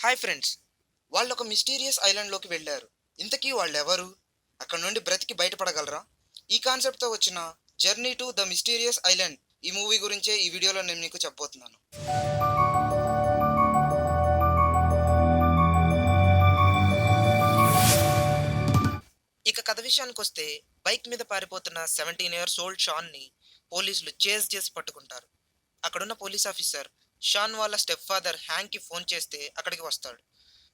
Hi friends. వాళ్ళొక mysterious ఐలాండ్‌లోకి వెళ్లారు. ఇంతకీ వాళ్ళెవరు? అక్కడి నుండి బ్రతికి బయటపడగలరా? ఈ కాన్సెప్ట్‌తో వచ్చిన 'journey to the mysterious island' ఈ మూవీ గురించే ఈ వీడియోలో నేను మీకు చెప్పబోతున్నాను. ఇక కథ విషయానికొస్తే బైక్ మీద పారిపోతున్న 17 ఇయర్స్ ఓల్డ్ షాన్‌ని పోలీసులు చేజ్ చేసి పట్టుకుంటారు. అక్కడున్న పోలీస్ ఆఫీసర్ షాన్ వాళ్ళ స్టెప్ ఫాదర్ హ్యాంక్‌కి ఫోన్ చేస్తే అక్కడికి వస్తాడు.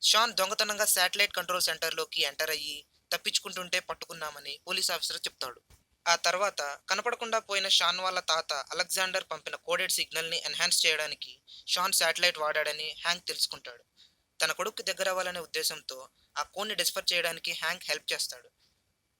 షాన్ దొంగతనంగా శాటిలైట్ కంట్రోల్ సెంటర్‌లోకి ఎంటర్ అయ్యి తప్పించుకుంటుంటే పట్టుకున్నామని పోలీస్ ఆఫీసర్ చెప్తాడు. ఆ తర్వాత కనపడకుండా పోయిన షాన్ వాళ్ళ తాత అలెగ్జాండర్ పంపిన కోడెడ్ సిగ్నల్‌ని ఎన్హాన్స్ చేయడానికి షాన్ శాటిలైట్ వాడాడని హ్యాంక్ తెలుసుకుంటాడు. తన కొడుక్కి దగ్గరవ్వాలనే ఉద్దేశంతో ఆ కోడ్‌ని డిస్కవర్ చేయడానికి హ్యాంక్ హెల్ప్ చేస్తాడు.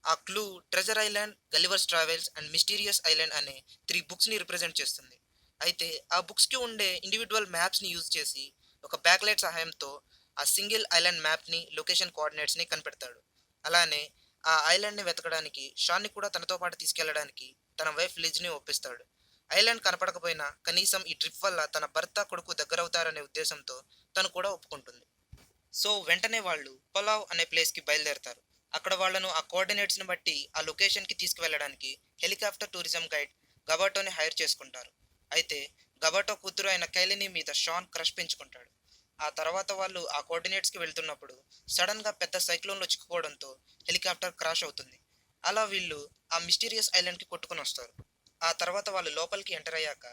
ఆ clue 'treasure island', 'Gulliver's travels' and 'mysterious island' అనే 3 బుక్స్‌ని రిప్రజెంట్ చేస్తుంది. అయితే ఆ బుక్స్‌కి ఉండే ఇండివిడ్యువల్ మ్యాప్స్‌ని యూజ్ చేసి ఒక బ్యాక్‌లైట్ సహాయంతో ఆ సింగిల్ ఐలాండ్ మ్యాప్‌ని, లొకేషన్ కోఆర్డినేట్స్‌ని కనిపెడతాడు. అలానే ఆ ఐలాండ్‌ని వెతకడానికి షాన్‌ని కూడా తనతో పాటు తీసుకెళ్లడానికి తన వైఫ్ లిజ్‌ని ఒప్పిస్తాడు. ఐలాండ్ కనపడకపోయినా కనీసం ఈ ట్రిప్ వల్ల తన భర్త, కొడుకు దగ్గరవుతారనే ఉద్దేశంతో తను కూడా ఒప్పుకుంటుంది. సో, వెంటనే వాళ్ళు పలావ్ అనే ప్లేస్‌కి బయలుదేరతారు. అక్కడ వాళ్ళను ఆ కోఆర్డినేట్స్‌ని బట్టి ఆ లొకేషన్‌కి తీసుకువెళ్ళడానికి హెలికాప్టర్ టూరిజం గైడ్ గబాటోని హైర్ చేసుకుంటారు. అయితే గబాటో కూతురు అయిన కైలిని మీద షాన్ క్రష్ పెంచుకుంటాడు. ఆ తర్వాత వాళ్ళు ఆ కోఆర్డినేట్స్‌కి వెళ్తున్నప్పుడు సడెన్‌గా పెద్ద సైక్లోన్‌లో చిక్కుకోవడంతో హెలికాప్టర్ క్రాష్ అవుతుంది. అలా వీళ్ళు ఆ మిస్టీరియస్ ఐలాండ్‌కి కొట్టుకొనొస్తారు. ఆ తర్వాత వాళ్ళు లోపలికి ఎంటర్ అయ్యాక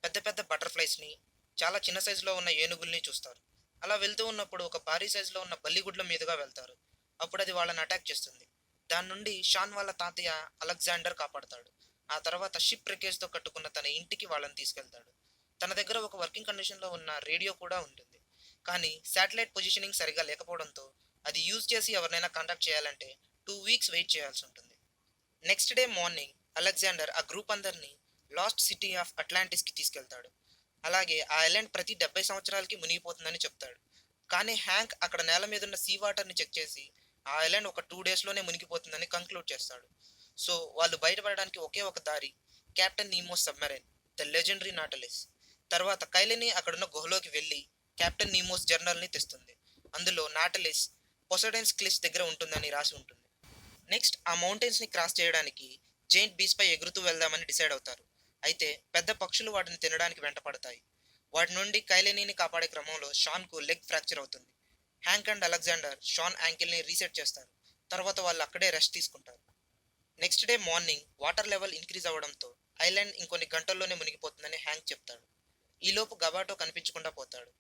పెద్ద పెద్ద బటర్‌ఫ్లైస్‌ని, చాలా చిన్న సైజులో ఉన్న ఏనుగుల్ని చూస్తారు. అలా వెళ్తూ ఉన్నప్పుడు ఒక భారీ సైజులో ఉన్న బల్లిగుడ్ల మీదుగా వెళ్తారు. అప్పుడది వాళ్ళని అటాక్ చేస్తుంది. దాని నుండి షాన్ వాళ్ళ తాతయ్య అలెగ్జాండర్ కాపాడతాడు. ఆ తర్వాత షిప్ రికేజ్‌తో కట్టుకున్న తన ఇంటికి వాళ్ళని తీసుకెళ్తాడు. తన దగ్గర ఒక వర్కింగ్ కండిషన్‌లో ఉన్న రేడియో కూడా ఉంటుంది. కానీ శాటిలైట్ పొజిషనింగ్ సరిగ్గా లేకపోవడంతో అది యూజ్ చేసి ఎవరినైనా కాంటాక్ట్ చేయాలంటే 2 వీక్స్ వెయిట్ చేయాల్సుంటుంది. నెక్స్ట్ డే మార్నింగ్ అలెగ్జాండర్ ఆ గ్రూప్ అందరిని లాస్ట్ సిటీ ఆఫ్ అట్లాంటిస్‌కి తీసుకెళ్తాడు. అలాగే ఆ ఐలాండ్ ప్రతి 70 సంవత్సరాలకి మునిగిపోతుందని చెప్తాడు. కానీ హ్యాంక్ అక్కడ నేల మీదున్న సీ వాటర్‌ని చెక్ చేసి ఆ ఐలాండ్ ఒక 2 డేస్‌లోనే మునిగిపోతుందని కంక్లూడ్ చేస్తాడు. సో, వాళ్ళు బయటపడడానికి ఒకే ఒక దారి కెప్టెన్ నీమోస్ సబ్‌మెరైన్, ద లెజెండరీ నాటలిస్. తర్వాత కైలిని అక్కడున్న గుహలోకి వెళ్లి కెప్టెన్ నీమోస్ జర్నల్‌ని తెస్తుంది. అందులో నాటలిస్ పొసైడన్స్ క్లిఫ్స్ దగ్గర ఉంటుందని రాసి ఉంటుంది. నెక్స్ట్ ఆ మౌంటైన్స్‌ని క్రాస్ చేయడానికి జెయింట్ బీస్‌పై ఎగురుతూ వెళ్దామని డిసైడ్ అవుతారు. అయితే పెద్ద పక్షులు వాటిని తినడానికి వెంటపడతాయి. వాటి నుండి కైలినీని కాపాడే క్రమంలో షాన్‌కు లెగ్ ఫ్రాక్చర్ అవుతుంది. హ్యాంక్ అండ్ అలెగ్జాండర్ షాన్ యాంకిల్‌ని రీసెట్ చేస్తారు. తర్వాత వాళ్ళు అక్కడే రెస్ట్ తీసుకుంటారు. Next day morning water level increase అవ్వడంతో ఐలాండ్ ఇంకొన్ని గంటల్లోనే మునిగిపోతుందని హ్యాంక్ చెప్తాడు. ఈలోపు గబాటో కనిపించకుండా పోతాడు.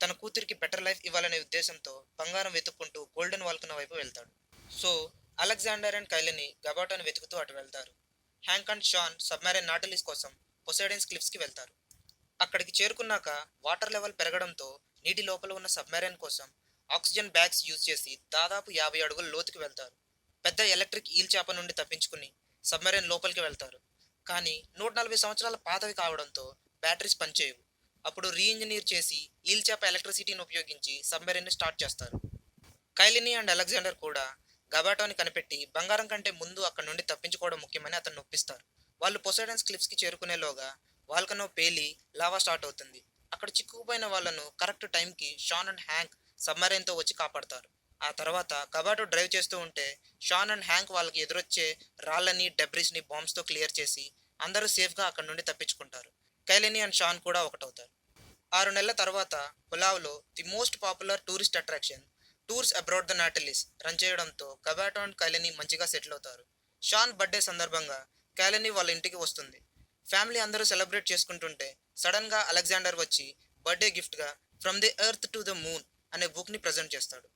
తన కూతురికి బెటర్ లైఫ్ ఇవ్వాలనే ఉద్దేశంతో బంగారం వెతుక్కుంటూ గోల్డెన్ వాల్కనో వైపు వెళ్తాడు. సో, అలెగ్జాండర్ అండ్ కైలిని గబాటోని వెతుకుతూ అటు వెళ్తారు. హ్యాంక్ అండ్ షాన్ సబ్‌మెరైన్ నాటిలిస్ కోసం పొసైడన్స్ క్లిఫ్స్‌కి వెళ్తారు. అక్కడికి చేరుకున్నాక వాటర్ లెవెల్ పెరగడంతో నీటి లోపల ఉన్న సబ్‌మెరైన్ కోసం ఆక్సిజన్ బ్యాగ్స్ యూజ్ చేసి దాదాపు 50 అడుగుల లోతుకి వెళ్తారు. పెద్ద ఎలక్ట్రిక్ ఈల్ చేప నుండి తప్పించుకుని సబ్‌మెరైన్ లోపలికి వెళ్తారు. కానీ 140 సంవత్సరాల పాతవి కావడంతో బ్యాటరీస్ పనిచేయవు. అప్పుడు రీ ఇంజినీర్ చేసి ఈల్ చేప ఎలక్ట్రిసిటీని ఉపయోగించి సబ్‌మెరైన్‌ని స్టార్ట్ చేస్తారు. కైలిని అండ్ అలెగ్జాండర్ కూడా గబాటోని కనిపెట్టి బంగారం కంటే ముందు అక్కడి నుండి తప్పించుకోవడం ముఖ్యమని అతన్ని ఒప్పిస్తారు. వాళ్ళు పొసైడన్స్ క్లిఫ్స్‌కి చేరుకునేలోగా వాల్కనో పేలి లావా స్టార్ట్ అవుతుంది. అక్కడ చిక్కుకుపోయిన వాళ్ళను కరెక్ట్ టైంకి షాన్ అండ్ హ్యాంక్ సబ్‌మెరైన్‌తో వచ్చి కాపాడతారు. ఆ తర్వాత గబాటో డ్రైవ్ చేస్తూ ఉంటే షాన్ అండ్ హ్యాంక్ వాళ్ళకి ఎదురొచ్చే రాళ్ళని, డెబ్రిస్‌ని బాంబ్స్‌తో క్లియర్ చేసి అందరూ సేఫ్‌గా అక్కడి నుండి తప్పించుకుంటారు. కైలిని అండ్ షాన్ కూడా ఒకటవుతారు. 6 నెలల తర్వాత పులావ్‌లో the most popular tourist attraction tours abroad the Natalis run చేయడంతో గబాటో అండ్ కైలిని మంచిగా సెటిల్ అవుతారు. షాన్ బర్త్‌డే సందర్భంగా కైలిని వాళ్ళ ఇంటికి వస్తుంది. ఫ్యామిలీ అందరూ సెలబ్రేట్ చేసుకుంటుంటే సడన్‌గా అలెగ్జాండర్ వచ్చి బర్త్‌డే గిఫ్ట్‌గా 'from the earth to the moon' అనే బుక్‌ని ప్రెజెంట్ చేస్తాడు.